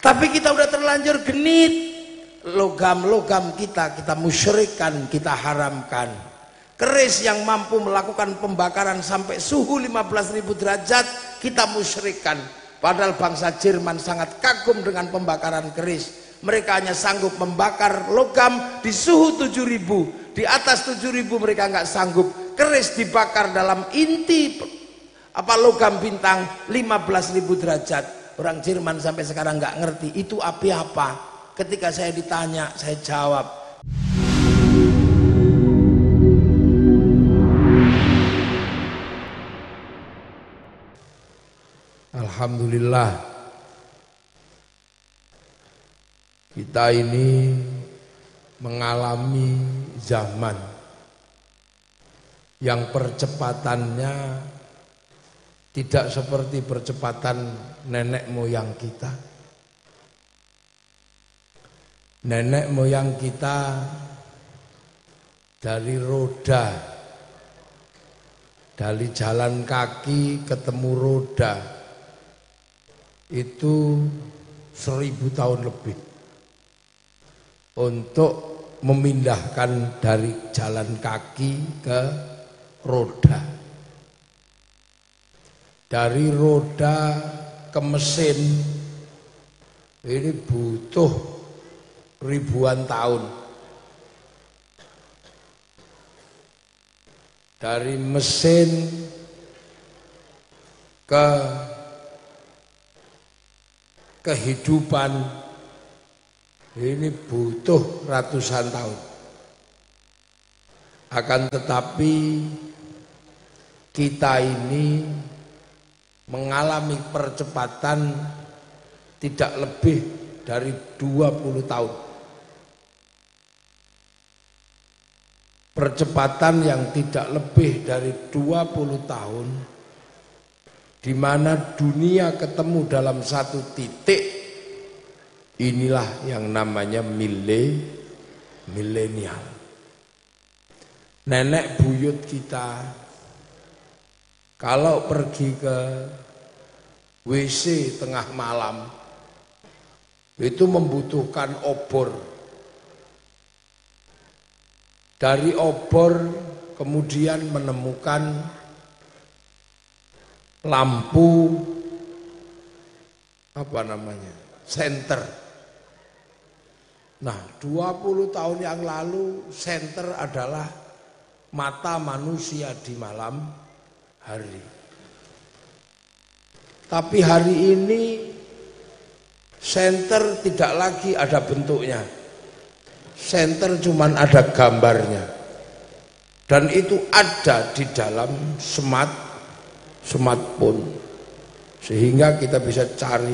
Tapi kita udah terlanjur genit. Logam-logam kita musyrikkan, kita haramkan. Keris yang mampu melakukan pembakaran sampai suhu 15.000 derajat kita musyrikkan. Padahal bangsa Jerman sangat kagum dengan pembakaran keris. Mereka hanya sanggup membakar logam di suhu 7.000. Di atas 7.000 mereka nggak sanggup. Keris dibakar dalam inti logam bintang 15.000 derajat. Orang Jerman sampai sekarang nggak ngerti itu api apa. Ketika saya ditanya, saya jawab. Alhamdulillah, kita ini mengalami zaman yang percepatannya tidak seperti percepatan nenek moyang kita. Nenek moyang kita dari roda, dari jalan kaki ketemu roda, itu 1000 tahun lebih untuk memindahkan dari jalan kaki ke roda, dari roda ke mesin ini butuh ribuan tahun, dari mesin ke kehidupan ini butuh ratusan tahun. Akan tetapi kita ini mengalami percepatan tidak lebih dari 20 tahun. Percepatan yang tidak lebih dari 20 tahun, di mana dunia ketemu dalam satu titik, inilah yang namanya milenial. Nenek buyut kita kalau pergi ke WC tengah malam itu membutuhkan obor. Dari obor kemudian menemukan lampu senter. Nah, 20 tahun yang lalu senter adalah mata manusia di malam hari. Tapi hari ini senter tidak lagi ada bentuknya. Senter cuman ada gambarnya. Dan itu ada di dalam smartphone. Sehingga kita bisa cari.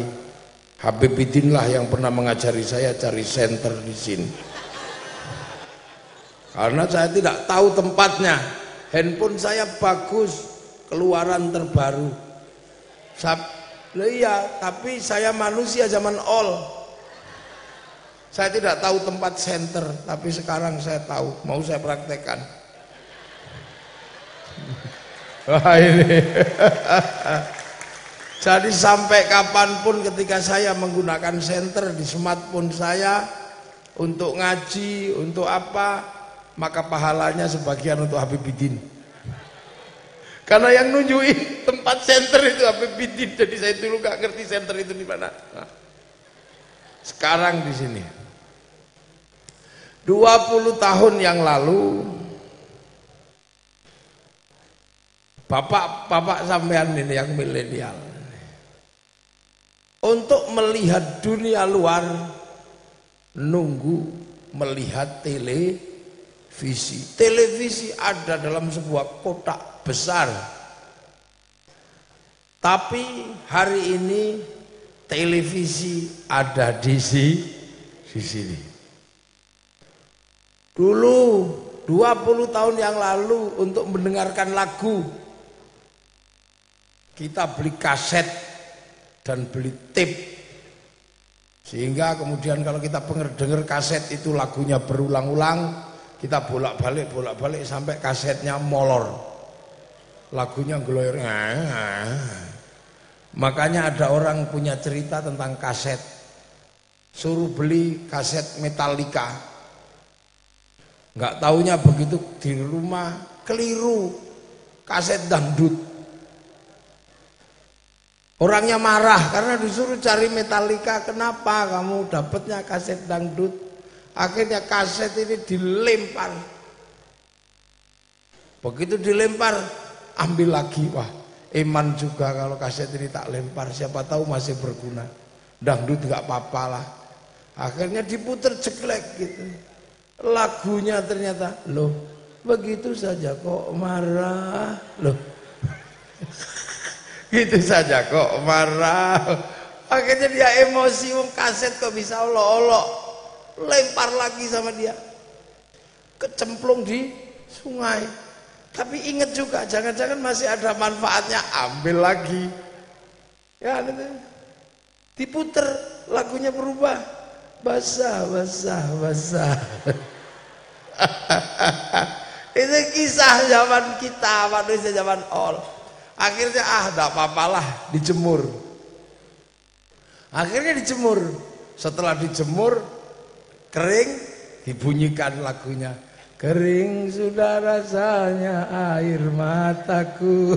Habibidin lah yang pernah mengajari saya cari senter di sini. Karena saya tidak tahu tempatnya. Handphone saya bagus, keluaran terbaru. Iya, tapi saya manusia zaman saya tidak tahu tempat senter, tapi sekarang saya tahu, mau saya praktekkan. Wah ini. Jadi sampai kapanpun ketika saya menggunakan senter di smartphone saya untuk ngaji, untuk apa, maka pahalanya sebagian untuk Habibidin. Karena yang nunjukin tempat senter itu Habibidin, jadi saya dulu gak ngerti senter itu di mana. Nah, sekarang di sini. 20 tahun yang lalu bapak sampean ini yang milenial untuk melihat dunia luar nunggu melihat televisi. Televisi ada dalam sebuah kotak besar. Tapi hari ini televisi ada di sini. Dulu 20 tahun yang lalu untuk mendengarkan lagu kita beli kaset dan beli tape, sehingga kemudian kalau kita dengar kaset itu lagunya berulang-ulang, kita bolak-balik sampai kasetnya molor, lagunya geloyor. Makanya ada orang punya cerita tentang kaset. suruh beli kaset Metallica. Nggak taunya begitu di rumah keliru kaset dangdut. Orangnya marah karena disuruh cari Metallica. Kenapa kamu dapatnya kaset dangdut? Akhirnya kaset ini dilempar. Begitu dilempar, ambil lagi. Wah, iman juga kalau kaset ini tak lempar, siapa tahu masih berguna. Dangdut nggak apa-apa lah. Akhirnya diputer jeglek gitu. Lagunya ternyata, loh begitu saja kok marah, loh gitu saja kok marah. Akhirnya dia emosi, kaset kok bisa olok-olok, lempar lagi sama dia, kecemplung di sungai. Tapi ingat juga, jangan-jangan masih ada manfaatnya, ambil lagi. Ya, diputer, lagunya berubah, basah, basah, basah. Itu kisah zaman kita, manusia zaman all. Akhirnya enggak apa-apalah, dijemur. Akhirnya dijemur. Setelah dijemur kering, dibunyikan lagunya. Kering sudah rasanya air mataku.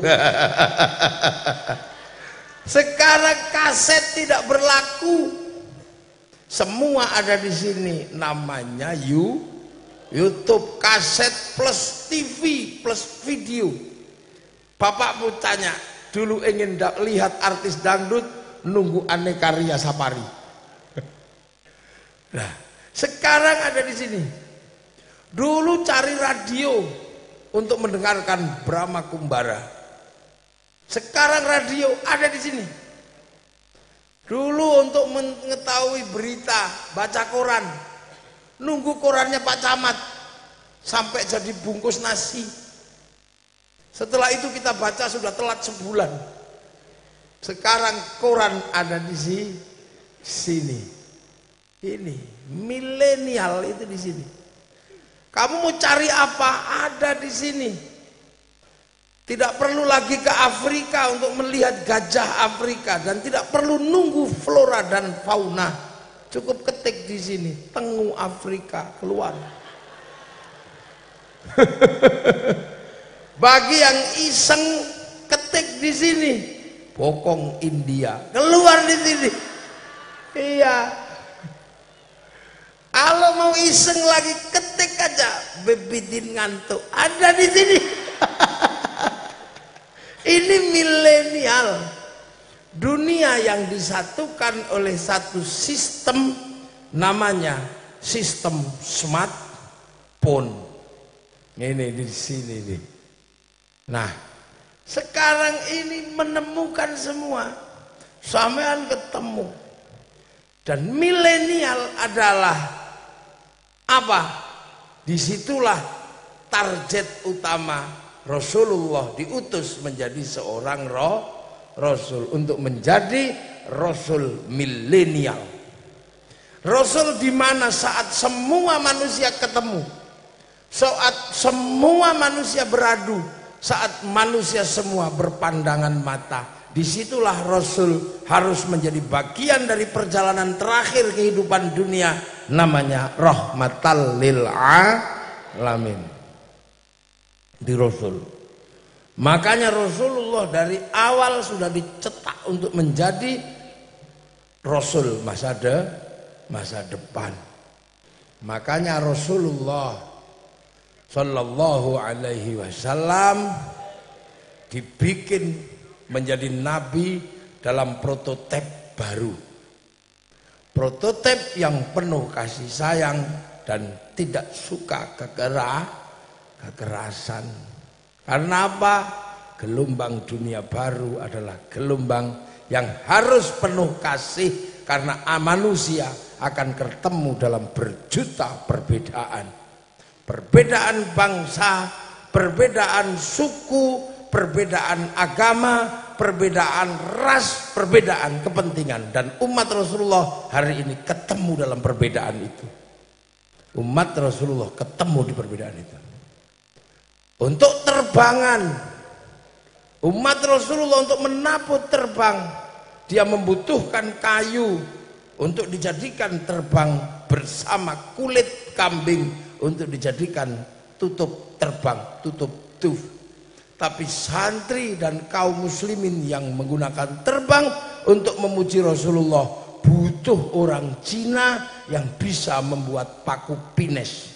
Sekarang kaset tidak berlaku. Semua ada di sini. Namanya YouTube, kaset plus TV plus video. Bapakmu tanya, dulu ingin lihat artis dangdut, nunggu Aneka Ria Sapari. Nah, sekarang ada di sini. Dulu cari radio untuk mendengarkan Brahma Kumbara. Sekarang radio ada di sini. Dulu untuk mengetahui berita, baca koran, nunggu korannya Pak Camat sampai jadi bungkus nasi. Setelah itu kita baca sudah telat sebulan. Sekarang koran ada di sini. Ini milenial itu di sini. Kamu mau cari apa? Ada di sini. Tidak perlu lagi ke Afrika untuk melihat gajah Afrika dan tidak perlu nunggu flora dan fauna. Cukup ketik di sini, tengu Afrika keluar. Bagi yang iseng ketik di sini, bokong India keluar di sini. Iya. Kalau mau iseng lagi ketik aja, bebitin ngantuk ada di sini. Ini milenial, dunia yang disatukan oleh satu sistem, namanya sistem smartphone. Ini di sini nih. Nah, sekarang ini menemukan semua, sampean ketemu. Dan milenial adalah apa? Disitulah target utama Rasulullah diutus menjadi seorang Rasul untuk menjadi Rasul milenial. Rasul di mana saat semua manusia ketemu, saat semua manusia beradu, saat manusia semua berpandangan mata, disitulah Rasul harus menjadi bagian dari perjalanan terakhir kehidupan dunia, namanya rahmatal lil alamin di Rasul. Makanya Rasulullah dari awal sudah dicetak untuk menjadi Rasul masa depan. Makanya Rasulullah Sallallahu Alaihi Wasallam dibikin menjadi nabi dalam prototip baru, prototip yang penuh kasih sayang dan tidak suka kekerasan. Karena apa? Gelombang dunia baru adalah gelombang yang harus penuh kasih, karena manusia akan ketemu dalam berjuta perbedaan, perbedaan bangsa, perbedaan suku, perbedaan agama, perbedaan ras, perbedaan kepentingan. Dan umat Rasulullah hari ini ketemu dalam perbedaan itu. Umat Rasulullah ketemu di perbedaan itu. Untuk terbangan, umat Rasulullah untuk menabuh terbang, dia membutuhkan kayu, untuk dijadikan terbang bersama kulit kambing untuk dijadikan tutup terbang, tutup tuf. Tapi santri dan kaum muslimin yang menggunakan terbang untuk memuji Rasulullah butuh orang Cina yang bisa membuat paku pines.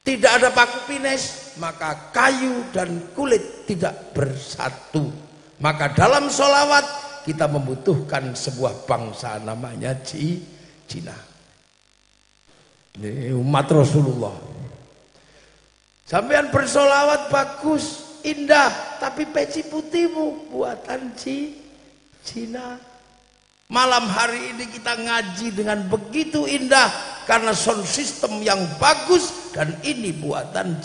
Tidak ada paku pines, maka kayu dan kulit tidak bersatu. Maka dalam sholawat kita membutuhkan sebuah bangsa namanya Cina. Ini umat Rasulullah. Sampean bersolawat bagus, indah, tapi peci putihmu buatan Cina. Malam hari ini kita ngaji dengan begitu indah karena sound system yang bagus dan ini buatan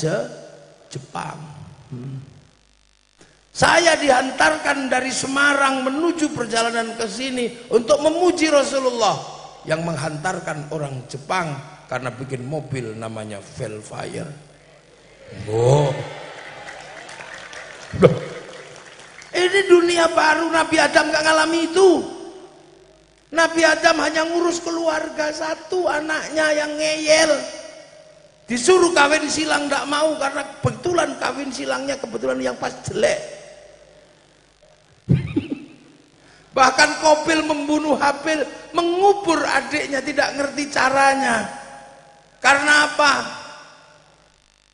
Jepang. Saya dihantarkan dari Semarang menuju perjalanan ke sini untuk memuji Rasulullah, yang menghantarkan orang Jepang karena bikin mobil namanya Velfire. Oh. Ini dunia baru, Nabi Adam gak ngalami itu. Nabi Adam hanya ngurus keluarga satu, anaknya yang ngeyel. Disuruh kawin silang gak mau karena kebetulan kawin silangnya kebetulan yang pas jelek. Bahkan Qabil membunuh Habil, mengubur adiknya, tidak ngerti caranya. Karena apa?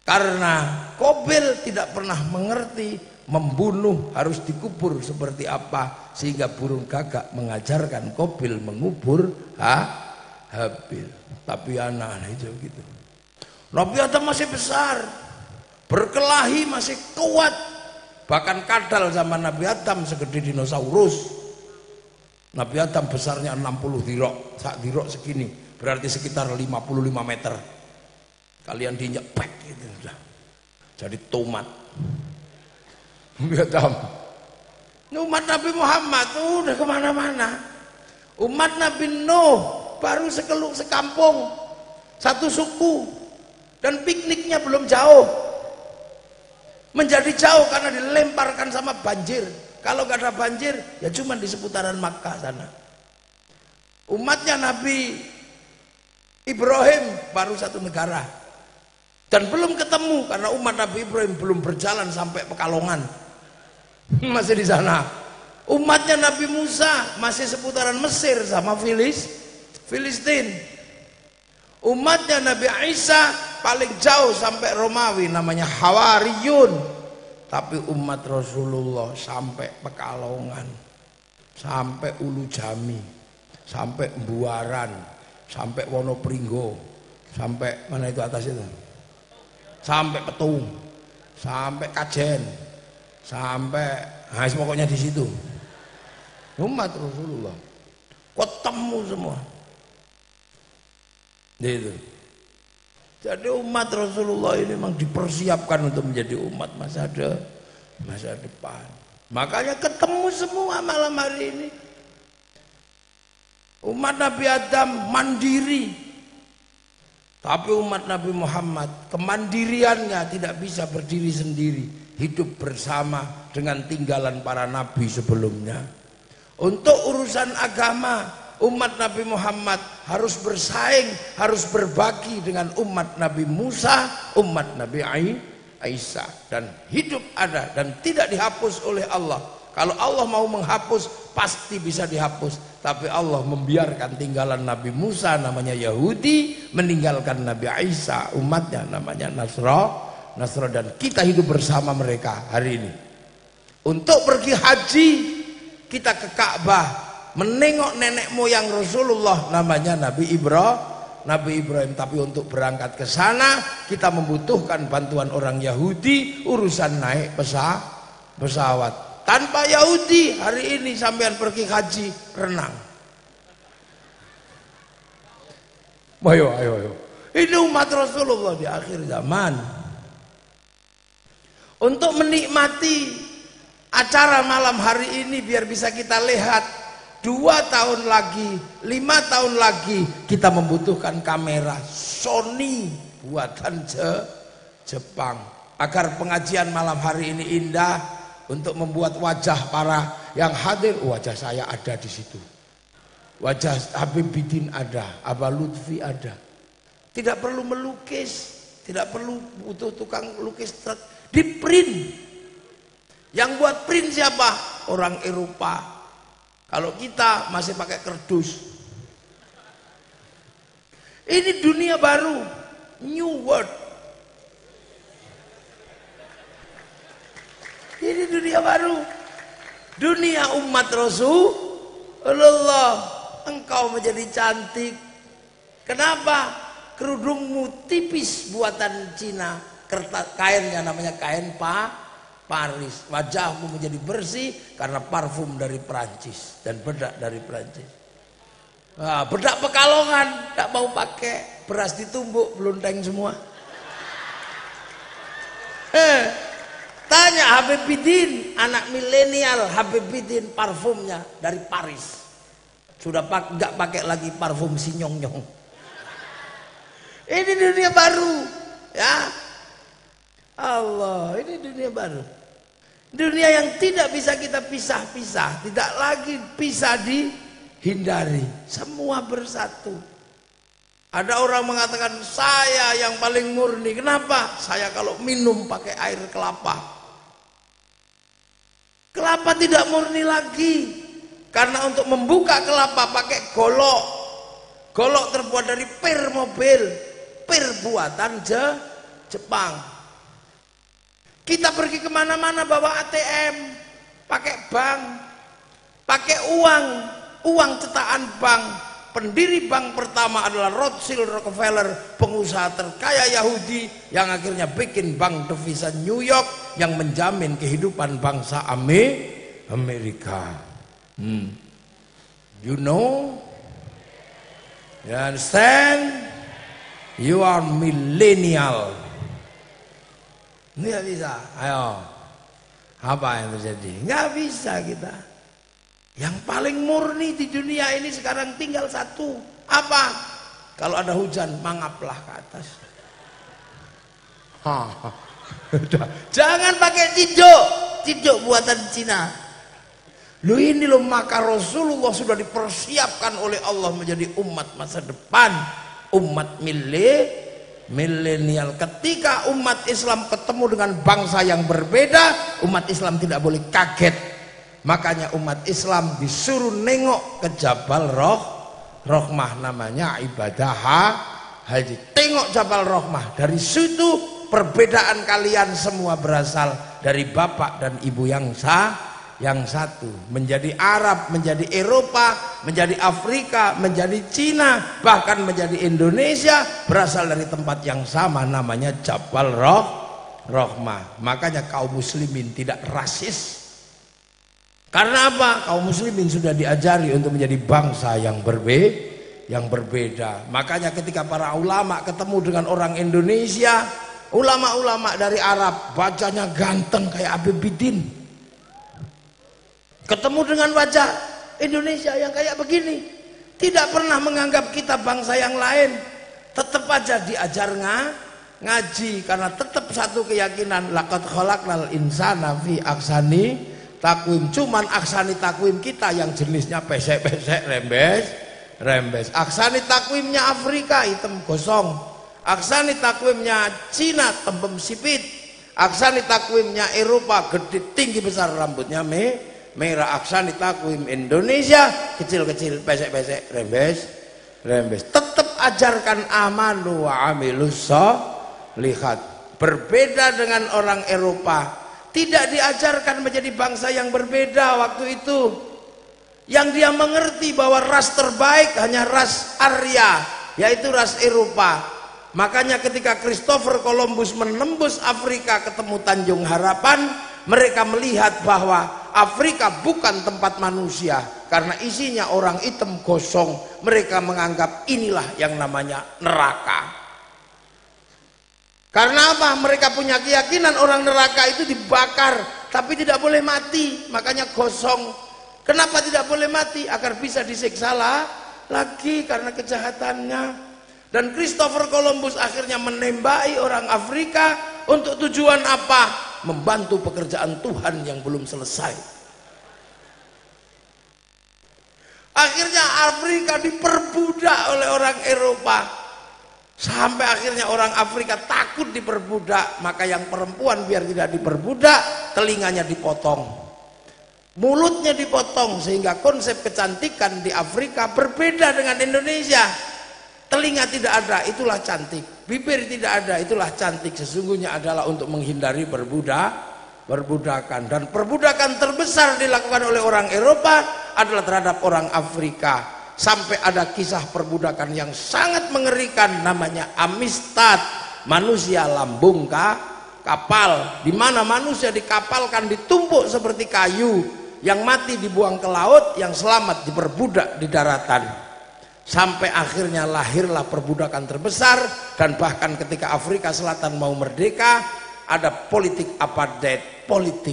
Karena Qabil tidak pernah mengerti membunuh harus dikubur seperti apa, sehingga burung gagak mengajarkan Qabil mengubur Habil. Tapi anak-anak itu gitu. Nabi Adam masih besar, berkelahi masih kuat, bahkan kadal zaman Nabi Adam segede dinosaurus. Nabi Adam besarnya 60 dirok, sak dirok segini, berarti sekitar 55 meter. Kalian dinyepek gitu udah. Jadi tomat. Nabi Adam. Umat Nabi Muhammad udah kemana-mana. Umat Nabi Nuh baru sekampung, satu suku, dan pikniknya belum jauh. Menjadi jauh karena dilemparkan sama banjir. Kalau gak ada banjir, ya cuma di seputaran Makkah sana. Umatnya Nabi Ibrahim baru satu negara. Dan belum ketemu karena umat Nabi Ibrahim belum berjalan sampai Pekalongan. Masih di sana. Umatnya Nabi Musa masih seputaran Mesir sama Filistin. Umatnya Nabi Isa paling jauh sampai Romawi, namanya Hawariyun. Tapi umat Rasulullah sampai Pekalongan, sampai Ulu Jami, sampai Buaran, sampai Wonopringgo, sampai mana itu atas itu, sampai Petung, sampai Kajen, sampai pokoknya di situ. Umat Rasulullah ketemu semua. Gitu. Jadi umat Rasulullah ini memang dipersiapkan untuk menjadi umat masa depan. Makanya ketemu semua malam hari ini. Umat Nabi Adam mandiri. Tapi umat Nabi Muhammad kemandiriannya tidak bisa berdiri sendiri, hidup bersama dengan tinggalan para nabi sebelumnya. Untuk urusan agama, umat Nabi Muhammad harus bersaing, harus berbagi dengan umat Nabi Musa, umat Nabi Isa, dan hidup ada dan tidak dihapus oleh Allah. Kalau Allah mau menghapus pasti bisa dihapus, tapi Allah membiarkan tinggalan Nabi Musa namanya Yahudi, meninggalkan Nabi Isa umatnya namanya Nasra, dan kita hidup bersama mereka hari ini. Untuk pergi haji kita ke Ka'bah, menengok nenek moyang Rasulullah namanya Nabi Ibrahim. Tapi untuk berangkat ke sana kita membutuhkan bantuan orang Yahudi urusan naik pesawat. Tanpa Yahudi hari ini sampean pergi haji renang. Ayo. Ini umat Rasulullah di akhir zaman. Untuk menikmati acara malam hari ini biar bisa kita lihat 2 tahun lagi, 5 tahun lagi kita membutuhkan kamera Sony buatan Jepang agar pengajian malam hari ini indah, untuk membuat wajah para yang hadir, wajah saya ada di situ. wajah Habib Bidin ada, Aba Lutfi ada. Tidak perlu melukis, tidak perlu butuh tukang lukis truk, di print. Yang buat print siapa? Orang Eropa. Kalau kita masih pakai kerdus. Ini dunia baru, new world. Ini dunia baru, dunia umat Rasulullah. Engkau menjadi cantik. Kenapa? Kerudungmu tipis buatan Cina, kainnya namanya kain Paris. Wajahmu menjadi bersih karena parfum dari Prancis dan bedak dari Prancis. Nah, bedak Pekalongan tidak mau pakai, beras ditumbuk belunteng semua. Tanya Habib Bidin, anak milenial Habib Bidin, parfumnya dari Paris. Sudah nggak pakai lagi parfum si nyong-nyong. Ini dunia baru, ya Allah, ini dunia baru. Dunia yang tidak bisa kita pisah-pisah, tidak lagi bisa dihindari, semua bersatu. Ada orang mengatakan saya yang paling murni. Kenapa? Saya kalau minum pakai air kelapa. Kelapa tidak murni lagi. Karena untuk membuka kelapa pakai golok. Golok terbuat dari pir mobil. Pir buatan Jepang. Kita pergi kemana-mana bawa ATM. Pakai bank. Pakai uang. Uang cetakan bank. Pendiri bank pertama adalah Rothschild Rockefeller, pengusaha terkaya Yahudi yang akhirnya bikin bank devisa New York yang menjamin kehidupan bangsa Amerika. You know? You understand? You are millennial. Nggak bisa. Ayo. Apa yang terjadi? Nggak bisa kita. Yang paling murni di dunia ini sekarang tinggal satu. Apa? Kalau ada hujan, mangaplah ke atas. Jangan pakai ciduk buatan Cina. Lu ini lo, maka Rasulullah sudah dipersiapkan oleh Allah menjadi umat masa depan, umat milenial. Ketika umat Islam ketemu dengan bangsa yang berbeda, umat Islam tidak boleh kaget. Makanya umat Islam disuruh nengok ke Jabal Rohmah, namanya ibadah haji. Tengok Jabal Rohmah, dari situ perbedaan kalian semua berasal dari bapak dan ibu yang satu. Menjadi Arab, menjadi Eropa, menjadi Afrika, menjadi Cina, bahkan menjadi Indonesia, berasal dari tempat yang sama, namanya Jabal Rohmah. Makanya kaum muslimin tidak rasis. Karena apa? Kaum muslimin sudah diajari untuk menjadi bangsa yang berbeda. Makanya ketika para ulama ketemu dengan orang Indonesia, ulama-ulama dari Arab, wajahnya ganteng kayak Habib Bidin. Ketemu dengan wajah Indonesia yang kayak begini, tidak pernah menganggap kita bangsa yang lain. Tetap aja diajar ngaji, karena tetap satu keyakinan, laqad khalaqnal insana fi ahsani takwim. Cuman aksani takwim kita yang jenisnya pesek-pesek, rembes. Aksani takwimnya Afrika hitam gosong. Aksani takwimnya Cina tembem sipit. Aksani takwimnya Eropa gede tinggi besar rambutnya merah. Aksani takwim Indonesia kecil-kecil pesek-pesek, rembes. Tetap ajarkan amanu wa amilus sholihat. Berbeda dengan orang Eropa, tidak diajarkan menjadi bangsa yang berbeda waktu itu. Yang dia mengerti bahwa ras terbaik hanya ras Arya, yaitu ras Eropa. Makanya ketika Christopher Columbus menembus Afrika ketemu Tanjung Harapan, mereka melihat bahwa Afrika bukan tempat manusia karena isinya orang hitam gosong. Mereka menganggap inilah yang namanya neraka. Karena apa? Mereka punya keyakinan orang neraka itu dibakar, tapi tidak boleh mati, makanya gosong. Kenapa tidak boleh mati? Agar bisa disiksa lagi karena kejahatannya. Dan Christopher Columbus akhirnya menembaki orang Afrika untuk tujuan apa? Membantu pekerjaan Tuhan yang belum selesai. Akhirnya Afrika diperbudak oleh orang Eropa. Sampai akhirnya orang Afrika takut diperbudak. Maka yang perempuan biar tidak diperbudak, telinganya dipotong, mulutnya dipotong, sehingga konsep kecantikan di Afrika berbeda dengan Indonesia. Telinga tidak ada, itulah cantik. Bibir tidak ada, itulah cantik. Sesungguhnya adalah untuk menghindari perbudakan. Dan perbudakan terbesar dilakukan oleh orang Eropa adalah terhadap orang Afrika. Sampai ada kisah perbudakan yang sangat mengerikan, namanya Amistad, manusia lambung kapal, di mana manusia dikapalkan, ditumpuk seperti kayu, yang mati dibuang ke laut, yang selamat diperbudak di daratan. Sampai akhirnya lahirlah perbudakan terbesar. Dan bahkan ketika Afrika Selatan mau merdeka, ada politik apartheid, politik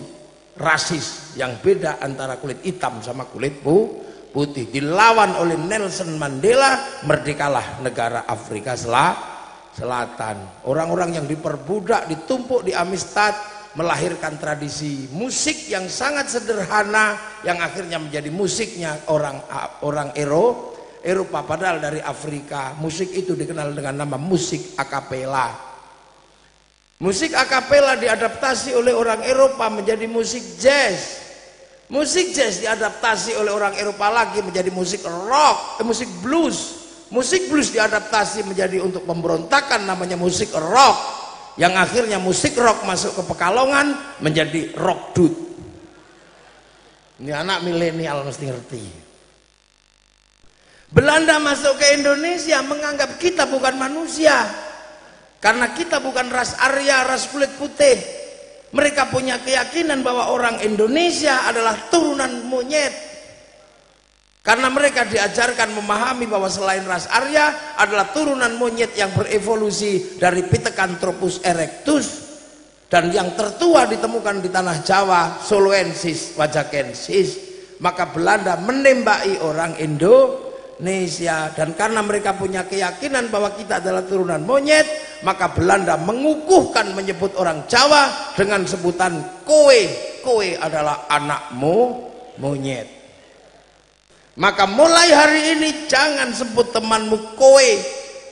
rasis yang beda antara kulit hitam sama kulit putih, dilawan oleh Nelson Mandela. Merdekalah negara Afrika Selatan. Orang-orang yang diperbudak, ditumpuk di Amistad, melahirkan tradisi musik yang sangat sederhana, yang akhirnya menjadi musiknya orang Eropa, padahal dari Afrika. Musik itu dikenal dengan nama musik akapela. Musik akapela diadaptasi oleh orang Eropa menjadi musik jazz. Musik jazz diadaptasi oleh orang Eropa lagi menjadi musik rock, musik blues. Musik blues diadaptasi menjadi untuk pemberontakan, namanya musik rock. Yang akhirnya musik rock masuk ke Pekalongan menjadi rock dude. Ini anak milenial mesti ngerti. Belanda masuk ke Indonesia menganggap kita bukan manusia, karena kita bukan ras Arya, ras kulit putih. Mereka punya keyakinan bahwa orang Indonesia adalah turunan monyet, karena mereka diajarkan memahami bahwa selain ras Arya adalah turunan monyet yang berevolusi dari Pithecanthropus erectus, dan yang tertua ditemukan di tanah Jawa, Soloensis wajakensis. Maka Belanda menembaki orang Indonesia. Dan karena mereka punya keyakinan bahwa kita adalah turunan monyet, maka Belanda mengukuhkan menyebut orang Jawa dengan sebutan kowe. Kowe adalah anakmu monyet. Maka mulai hari ini jangan sebut temanmu kowe,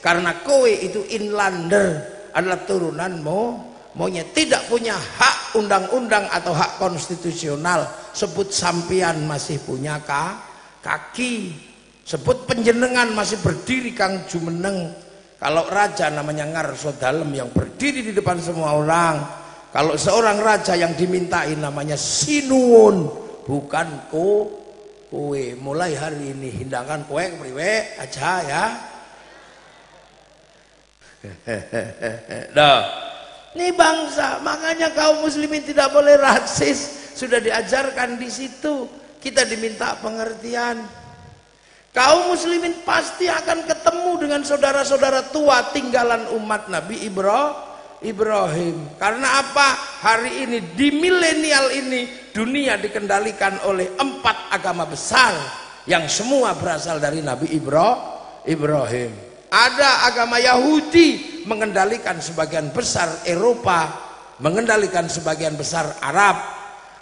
karena kowe itu inlander, adalah turunanmu monyet, tidak punya hak undang-undang atau hak konstitusional. Sebut sampian masih punya kaki. Sebut penjenengan masih berdiri Kang Jumeneng. Kalau raja namanya Ngarso Dalem yang berdiri di depan semua orang. Kalau seorang raja yang dimintai namanya Sinuwun, bukan kowe. Mulai hari ini hindangkan kowe kepriwe aja ya. Nah, ini bangsa, makanya kaum muslimin tidak boleh rasis. Sudah diajarkan di situ. Kita diminta pengertian. Kaum muslimin pasti akan ketemu dengan saudara-saudara tua tinggalan umat Nabi Ibrahim. Karena apa? Hari ini di milenial ini dunia dikendalikan oleh 4 agama besar yang semua berasal dari Nabi Ibrahim. Ada agama Yahudi mengendalikan sebagian besar Eropa, mengendalikan sebagian besar Arab.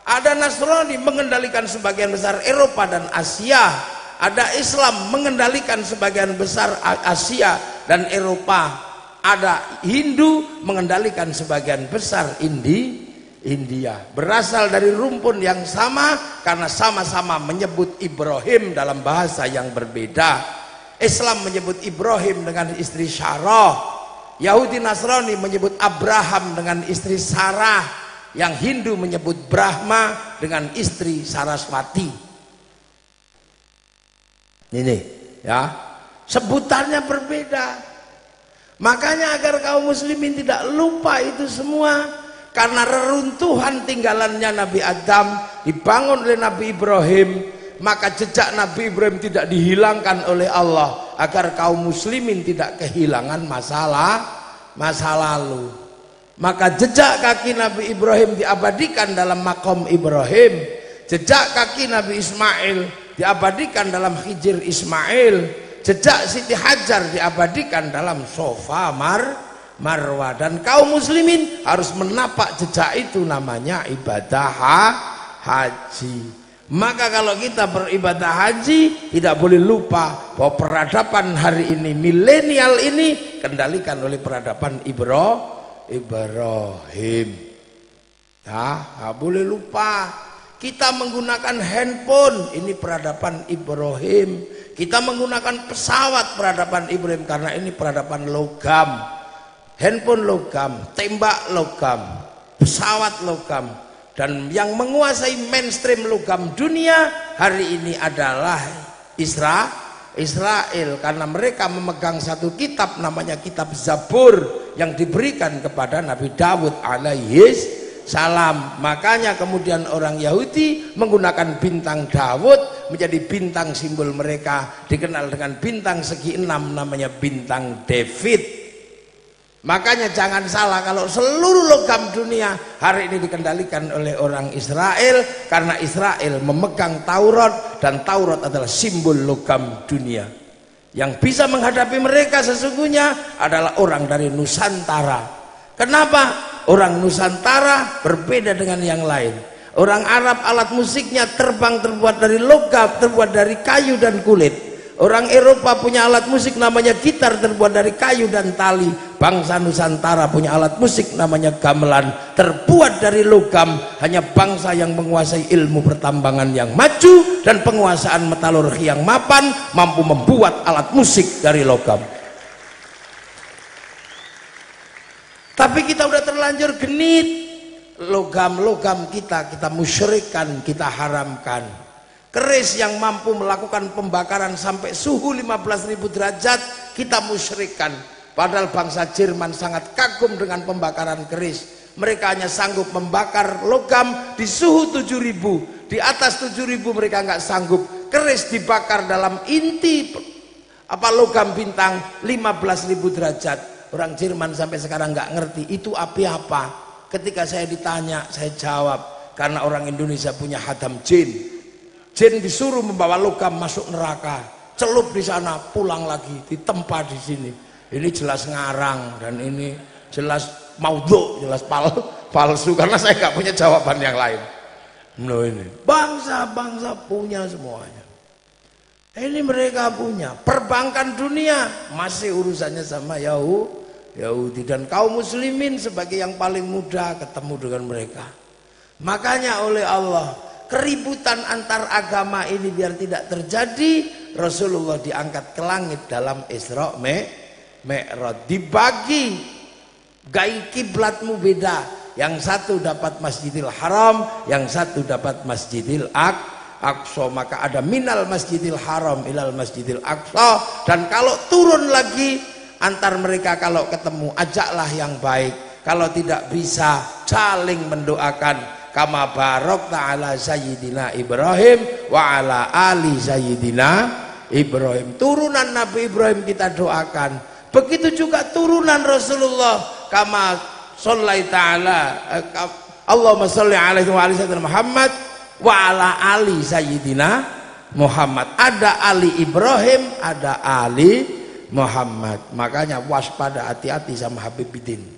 Ada Nasrani mengendalikan sebagian besar Eropa dan Asia. Ada Islam mengendalikan sebagian besar Asia dan Eropa. Ada Hindu mengendalikan sebagian besar India. Berasal dari rumpun yang sama karena sama-sama menyebut Ibrahim dalam bahasa yang berbeda. Islam menyebut Ibrahim dengan istri Sarah. Yahudi Nasrani menyebut Abraham dengan istri Sarah. Yang Hindu menyebut Brahma dengan istri Saraswati. Ini ya, sebutannya berbeda. Makanya agar kaum muslimin tidak lupa itu semua, karena reruntuhan tinggalannya Nabi Adam dibangun oleh Nabi Ibrahim, maka jejak Nabi Ibrahim tidak dihilangkan oleh Allah, agar kaum muslimin tidak kehilangan masa lalu. Maka jejak kaki Nabi Ibrahim diabadikan dalam makom Ibrahim, jejak kaki Nabi Ismail diabadikan dalam Hijr Ismail, jejak Siti Hajar diabadikan dalam Sofa Marwah. Dan kaum muslimin harus menapak jejak itu, namanya ibadah haji. Maka kalau kita beribadah haji tidak boleh lupa bahwa peradaban hari ini, milenial ini kendalikan oleh peradaban Ibrahim. Nah, nggak boleh lupa. Kita menggunakan handphone, ini peradaban Ibrahim. Kita menggunakan pesawat, peradaban Ibrahim, karena ini peradaban logam. Handphone logam, tembak logam, pesawat logam. Dan yang menguasai mainstream logam dunia hari ini adalah Israel, karena mereka memegang satu kitab namanya kitab Zabur yang diberikan kepada Nabi Dawud alaihis salam. Makanya kemudian orang Yahudi menggunakan bintang Dawud menjadi bintang simbol mereka, dikenal dengan bintang segi 6 namanya bintang David. Makanya jangan salah kalau seluruh logam dunia hari ini dikendalikan oleh orang Israel, karena Israel memegang Taurat dan Taurat adalah simbol logam dunia. Yang bisa menghadapi mereka sesungguhnya adalah orang dari Nusantara. Kenapa? Orang Nusantara berbeda dengan yang lain. Orang Arab alat musiknya terbang terbuat dari logam, terbuat dari kayu dan kulit. Orang Eropa punya alat musik namanya gitar terbuat dari kayu dan tali. Bangsa Nusantara punya alat musik namanya gamelan terbuat dari logam. Hanya bangsa yang menguasai ilmu pertambangan yang maju dan penguasaan metalurgi yang mapan mampu membuat alat musik dari logam. Tapi kita udah terlanjur genit. Logam-logam kita musyrikkan, kita haramkan. Keris yang mampu melakukan pembakaran sampai suhu 15.000 derajat kita musyrikkan. Padahal bangsa Jerman sangat kagum dengan pembakaran keris. Mereka hanya sanggup membakar logam di suhu 7.000. Di atas 7.000 mereka nggak sanggup. Keris dibakar dalam inti logam bintang 15.000 derajat. Orang Jerman sampai sekarang nggak ngerti itu api apa. Ketika saya ditanya, saya jawab, karena orang Indonesia punya hadam jin. Jin disuruh membawa logam masuk neraka, celup di sana, pulang lagi, ditempa di sini. Ini jelas ngarang dan ini jelas maudhu, jelas palsu, karena saya nggak punya jawaban yang lain. Loh, ini bangsa-bangsa punya semuanya. Ini mereka punya. Perbankan dunia masih urusannya sama Yahudi, dan kaum muslimin sebagai yang paling muda ketemu dengan mereka. Makanya oleh Allah, keributan antar agama ini biar tidak terjadi, Rasulullah diangkat ke langit dalam Isra Mi'raj, dibagi gai kiblatmu beda, yang satu dapat Masjidil Haram, yang satu dapat Masjidil Aqsa. Maka ada minal Masjidil Haram ilal Masjidil Aqsa, dan kalau turun lagi antar mereka, kalau ketemu ajaklah yang baik, kalau tidak bisa saling mendoakan. Kama barok ta'ala Sayyidina Ibrahim wa ala ali Sayyidina Ibrahim. Turunan Nabi Ibrahim kita doakan. Begitu juga turunan Rasulullah. Kama sholli ta'ala Allahumma sholli alaihi wa ala Sayyidina Muhammad wa ala ali Sayyidina Muhammad. Ada Ali Ibrahim, ada Ali Muhammad. Makanya waspada, hati-hati sama Habibidin.